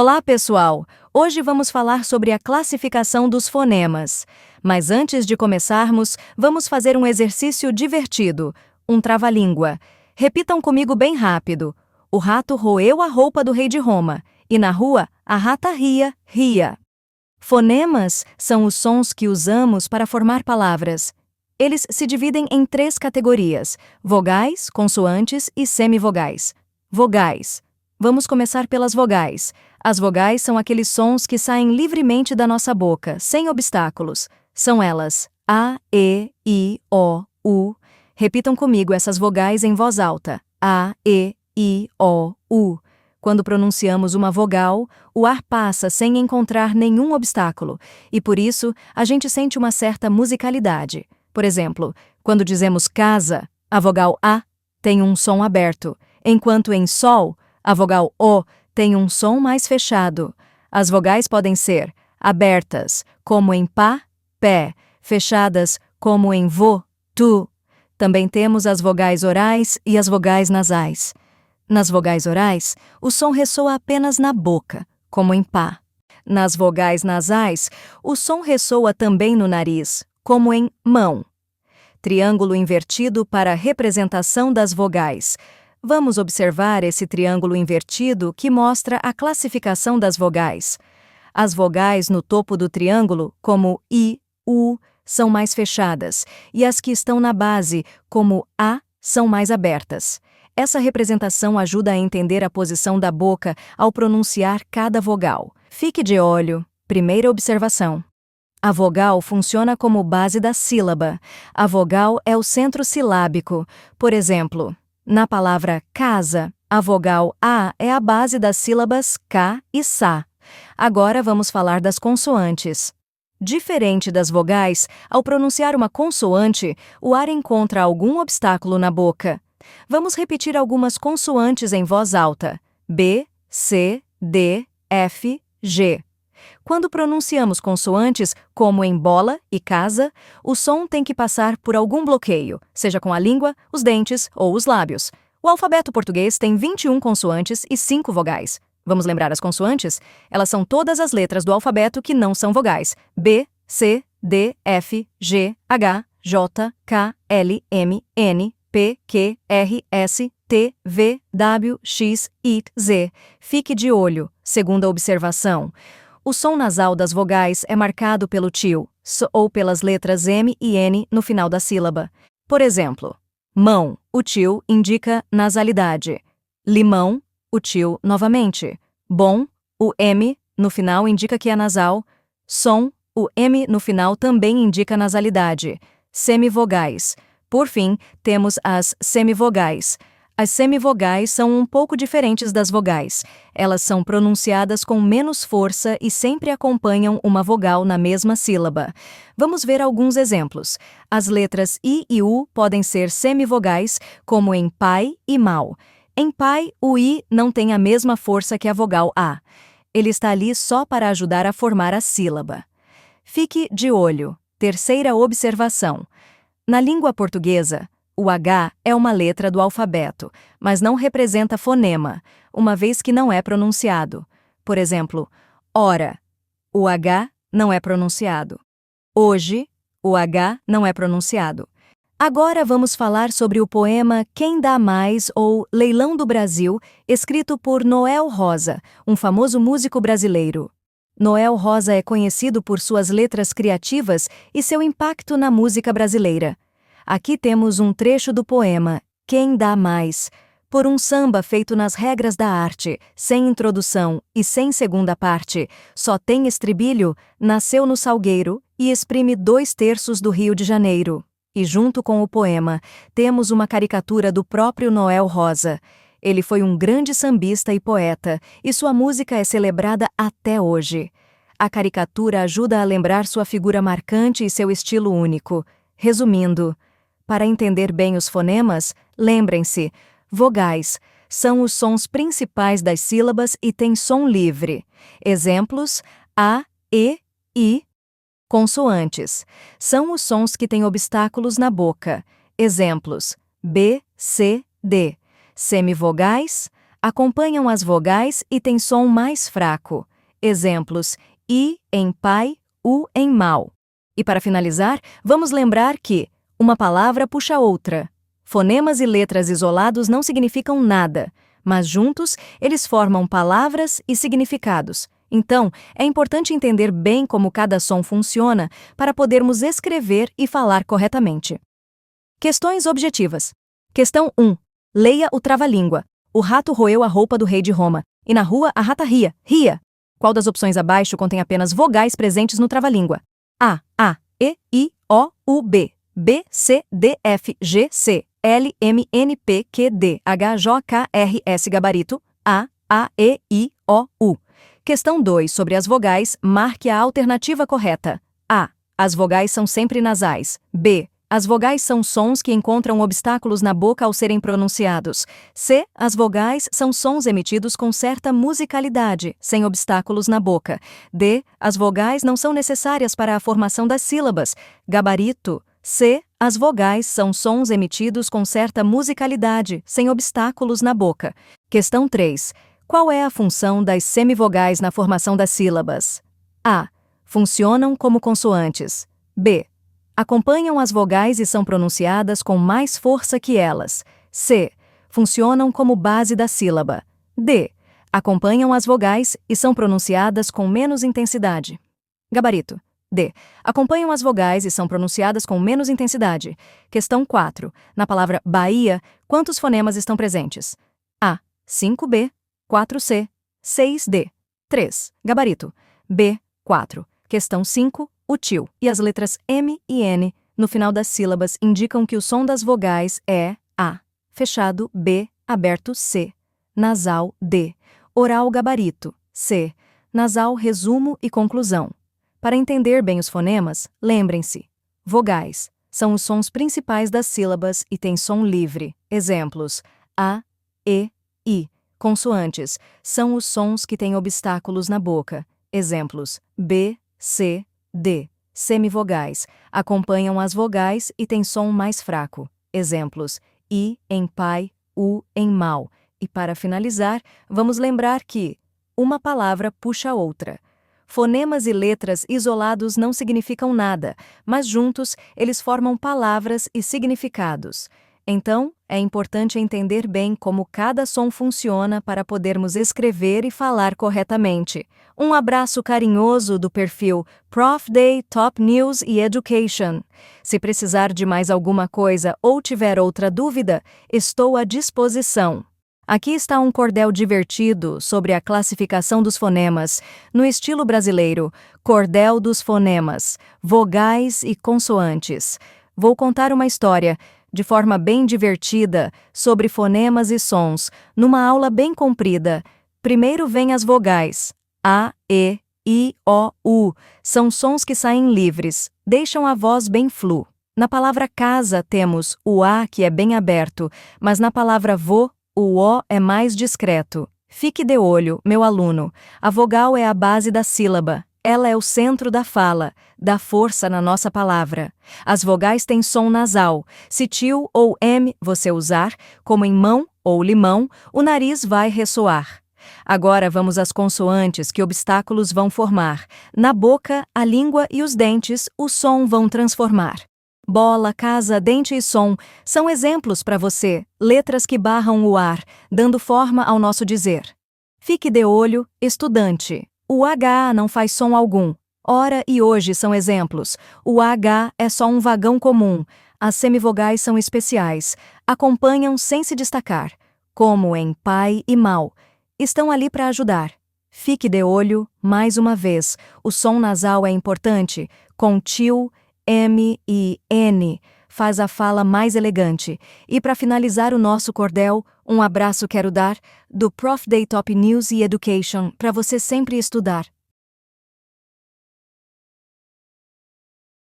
Olá, pessoal! Hoje vamos falar sobre a classificação dos fonemas. Mas antes de começarmos, vamos fazer um exercício divertido, um trava-língua. Repitam comigo bem rápido. O rato roeu a roupa do rei de Roma, e na rua a rata ria, ria. Fonemas são os sons que usamos para formar palavras. Eles se dividem em 3 categorias: vogais, consoantes e semivogais. Vogais. Vamos começar pelas vogais. As vogais são aqueles sons que saem livremente da nossa boca, sem obstáculos. São elas: A, E, I, O, U. Repitam comigo essas vogais em voz alta. A, E, I, O, U. Quando pronunciamos uma vogal, o ar passa sem encontrar nenhum obstáculo, e por isso a gente sente uma certa musicalidade. Por exemplo, quando dizemos casa, a vogal A tem um som aberto, enquanto em sol, a vogal O tem um som mais fechado. As vogais podem ser abertas, como em pá, pé, fechadas, como em vô, tu. Também temos as vogais orais e as vogais nasais. Nas vogais orais, o som ressoa apenas na boca, como em pá. Nas vogais nasais, o som ressoa também no nariz, como em mão. Triângulo invertido para a representação das vogais. Vamos observar esse triângulo invertido que mostra a classificação das vogais. As vogais no topo do triângulo, como I, U, são mais fechadas, e as que estão na base, como A, são mais abertas. Essa representação ajuda a entender a posição da boca ao pronunciar cada vogal. Fique de olho. Primeira observação. A vogal funciona como base da sílaba. A vogal é o centro silábico. Por exemplo, na palavra casa, a vogal A é a base das sílabas K e Sa. Agora vamos falar das consoantes. Diferente das vogais, ao pronunciar uma consoante, o ar encontra algum obstáculo na boca. Vamos repetir algumas consoantes em voz alta: B, C, D, F, G. Quando pronunciamos consoantes, como em bola e casa, o som tem que passar por algum bloqueio, seja com a língua, os dentes ou os lábios. O alfabeto português tem 21 consoantes e 5 vogais. Vamos lembrar as consoantes? Elas são todas as letras do alfabeto que não são vogais: B, C, D, F, G, H, J, K, L, M, N, P, Q, R, S, T, V, W, X, Y, Z. Fique de olho. Segunda observação. O som nasal das vogais é marcado pelo tio, S ou pelas letras M e N no final da sílaba. Por exemplo, mão, o tio indica nasalidade. Limão, o tio novamente. Bom, o M no final indica que é nasal. Som, o M no final também indica nasalidade. Semivogais. Por fim, temos as semivogais. As semivogais são um pouco diferentes das vogais. Elas são pronunciadas com menos força e sempre acompanham uma vogal na mesma sílaba. Vamos ver alguns exemplos. As letras I e U podem ser semivogais, como em pai e mal. Em pai, o I não tem a mesma força que a vogal A. Ele está ali só para ajudar a formar a sílaba. Fique de olho. Terceira observação. Na língua portuguesa, o H é uma letra do alfabeto, mas não representa fonema, uma vez que não é pronunciado. Por exemplo, hora, o H não é pronunciado. Hoje, o H não é pronunciado. Agora vamos falar sobre o poema Quem Dá Mais ou Leilão do Brasil, escrito por Noel Rosa, um famoso músico brasileiro. Noel Rosa é conhecido por suas letras criativas e seu impacto na música brasileira. Aqui temos um trecho do poema Quem Dá Mais, por um samba feito nas regras da arte, sem introdução e sem segunda parte, só tem estribilho, nasceu no Salgueiro e exprime 2/3 do Rio de Janeiro. E junto com o poema, temos uma caricatura do próprio Noel Rosa. Ele foi um grande sambista e poeta, e sua música é celebrada até hoje. A caricatura ajuda a lembrar sua figura marcante e seu estilo único. Resumindo, para entender bem os fonemas, lembrem-se, vogais são os sons principais das sílabas e têm som livre. Exemplos: A, E, I. Consoantes são os sons que têm obstáculos na boca. Exemplos: B, C, D. Semivogais: acompanham as vogais e têm som mais fraco. Exemplos: I em pai, U em mal. E para finalizar, vamos lembrar que uma palavra puxa outra. Fonemas e letras isolados não significam nada, mas juntos eles formam palavras e significados. Então, é importante entender bem como cada som funciona para podermos escrever e falar corretamente. Questões objetivas. Questão 1. Leia o trava-língua. O rato roeu a roupa do rei de Roma. E na rua a rata ria. Ria! Qual das opções abaixo contém apenas vogais presentes no trava-língua? A, E, I, O, U, B. B, C, D, F, G, C. L, M, N, P, Q, D, H, J, K, R, S. Gabarito. A, E, I, O, U. Questão 2. Sobre as vogais, marque a alternativa correta. A. As vogais são sempre nasais. B. As vogais são sons que encontram obstáculos na boca ao serem pronunciados. C. As vogais são sons emitidos com certa musicalidade, sem obstáculos na boca. D. As vogais não são necessárias para a formação das sílabas. Gabarito. C. As vogais são sons emitidos com certa musicalidade, sem obstáculos na boca. Questão 3. Qual é a função das semivogais na formação das sílabas? A. Funcionam como consoantes. B. Acompanham as vogais e são pronunciadas com mais força que elas. C. Funcionam como base da sílaba. D. Acompanham as vogais e são pronunciadas com menos intensidade. Gabarito. D. Acompanham as vogais e são pronunciadas com menos intensidade. Questão 4. Na palavra Bahia, quantos fonemas estão presentes? A. 5B. 4C. 6D. 3. Gabarito. B. 4. Questão 5. O tio e as letras M e N no final das sílabas indicam que o som das vogais é A. Fechado B. Aberto C. Nasal D. Oral gabarito C. Nasal resumo e conclusão. Para entender bem os fonemas, lembrem-se: vogais são os sons principais das sílabas e têm som livre. Exemplos: A, E, I. Consoantes são os sons que têm obstáculos na boca. Exemplos: B, C, D. Semivogais acompanham as vogais e têm som mais fraco. Exemplos: I em pai, U em mal. E para finalizar, vamos lembrar que uma palavra puxa outra. Fonemas e letras isolados não significam nada, mas juntos eles formam palavras e significados. Então, é importante entender bem como cada som funciona para podermos escrever e falar corretamente. Um abraço carinhoso do perfil Prof. Day Top News e Education. Se precisar de mais alguma coisa ou tiver outra dúvida, estou à disposição. Aqui está um cordel divertido sobre a classificação dos fonemas, no estilo brasileiro, Cordel dos Fonemas, Vogais e Consoantes. Vou contar uma história, de forma bem divertida, sobre fonemas e sons, numa aula bem comprida. Primeiro vêm as vogais. A, E, I, O, U. São sons que saem livres, deixam a voz bem flu. Na palavra casa temos o A, que é bem aberto, mas na palavra vô, o O é mais discreto. Fique de olho, meu aluno. A vogal é a base da sílaba. Ela é o centro da fala, dá força na nossa palavra. As vogais têm som nasal. Se tio ou M você usar, como em mão ou limão, o nariz vai ressoar. Agora vamos às consoantes, que obstáculos vão formar. Na boca, a língua e os dentes, o som vão transformar. Bola, casa, dente e som são exemplos para você, letras que barram o ar, dando forma ao nosso dizer. Fique de olho, estudante. O H não faz som algum. Ora e hoje são exemplos. O H é só um vagão comum. As semivogais são especiais. Acompanham sem se destacar. Como em pai e mal. Estão ali para ajudar. Fique de olho, mais uma vez. O som nasal é importante. Com tio, M e N, faz a fala mais elegante. E para finalizar o nosso cordel, um abraço quero dar, do Prof. Day Top News e Education, para você sempre estudar.